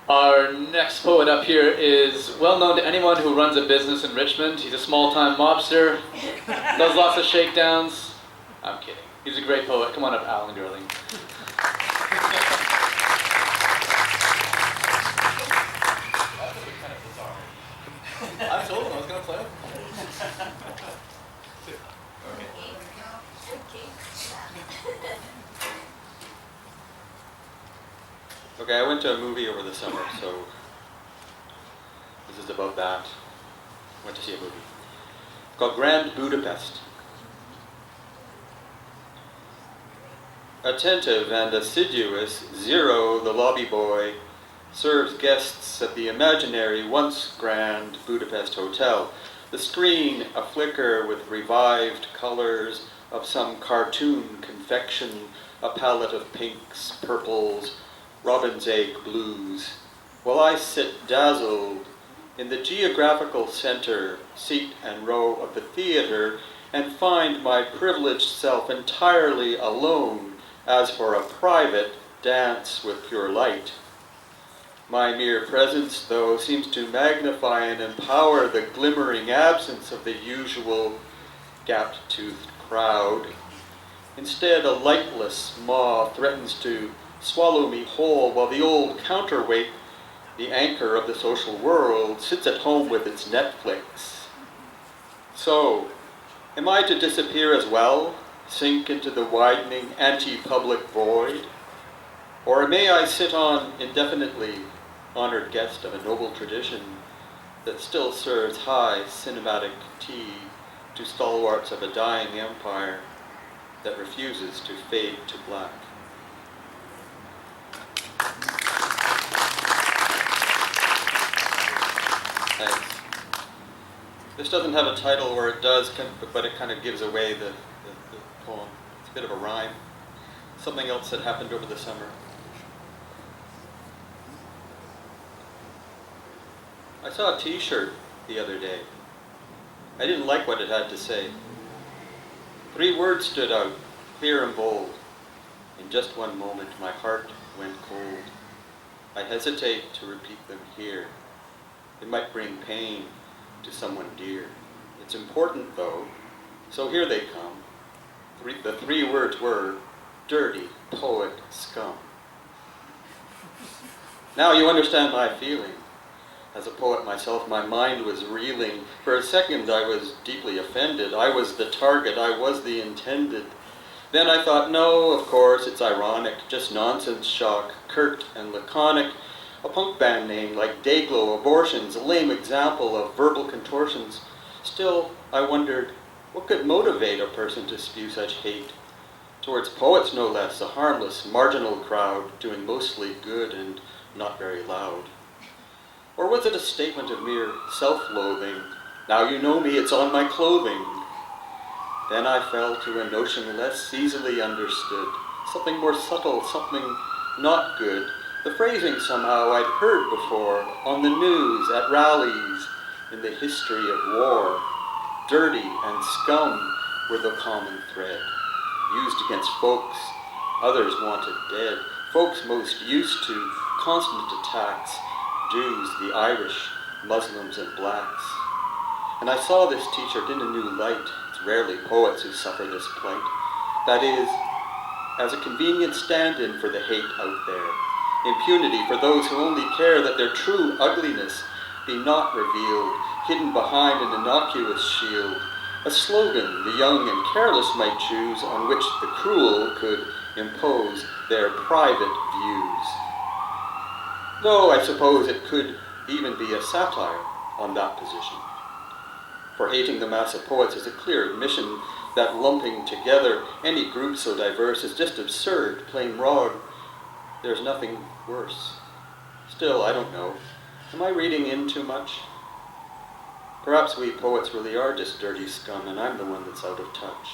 Our next poet up here is well known to anyone who runs a business in Richmond. He's a small-time mobster, does lots of shakedowns. I'm kidding. He's a great poet. Come on up, Alan Gerling. I told him I was going to play. Okay, I went to a movie over the summer, so this is about that. Went to see a movie. It's called Grand Budapest. Attentive and assiduous, Zero, the lobby boy, serves guests at the imaginary, once grand Budapest hotel. The screen aflicker with revived colors of some cartoon confection, a palette of pinks, purples, robin's egg blues, while I sit dazzled in the geographical center, seat and row of the theater, and find my privileged self entirely alone as for a private dance with pure light. My mere presence, though, seems to magnify and empower the glimmering absence of the usual gap-toothed crowd. Instead, a lightless maw threatens to swallow me whole, while the old counterweight, the anchor of the social world, sits at home with its Netflix. So, am I to disappear as well, sink into the widening anti-public void? Or may I sit on indefinitely, honored guest of a noble tradition that still serves high cinematic tea to stalwarts of a dying empire that refuses to fade to black? Thanks. This doesn't have a title, or it does, but it kind of gives away the poem. It's a bit of a rhyme. Something else that happened over the summer. I saw a t-shirt the other day. I didn't like what it had to say. 3 words stood out, clear and bold. In just one moment, my heart went cold. I hesitate to repeat them here. It might bring pain to someone dear. It's important, though, so here they come. The 3 words were, dirty poet scum. Now you understand my feeling. As a poet myself, my mind was reeling. For a second, I was deeply offended. I was the target. I was the intended. Then I thought, no, of course, it's ironic, just nonsense shock, curt and laconic. A punk band name like Dayglow, Abortions, a lame example of verbal contortions. Still, I wondered, what could motivate a person to spew such hate? Towards poets, no less, a harmless, marginal crowd, doing mostly good and not very loud. Or was it a statement of mere self-loathing? Now you know me, it's on my clothing. Then I fell to a notion less easily understood, something more subtle, something not good. The phrasing somehow I'd heard before, on the news, at rallies, in the history of war. Dirty and scum were the common thread, used against folks others wanted dead, folks most used to constant attacks, Jews, the Irish, Muslims, and blacks. And I saw this t-shirt in a new light. It's rarely poets who suffer this plight. That is, as a convenient stand-in for the hate out there. Impunity for those who only care that their true ugliness be not revealed, hidden behind an innocuous shield. A slogan the young and careless might choose, on which the cruel could impose their private views. Though I suppose it could even be a satire on that position. For hating the mass of poets is a clear admission that lumping together any group so diverse is just absurd, plain wrong. There's nothing worse. Still, I don't know. Am I reading in too much? Perhaps we poets really are just dirty scum, and I'm the one that's out of touch.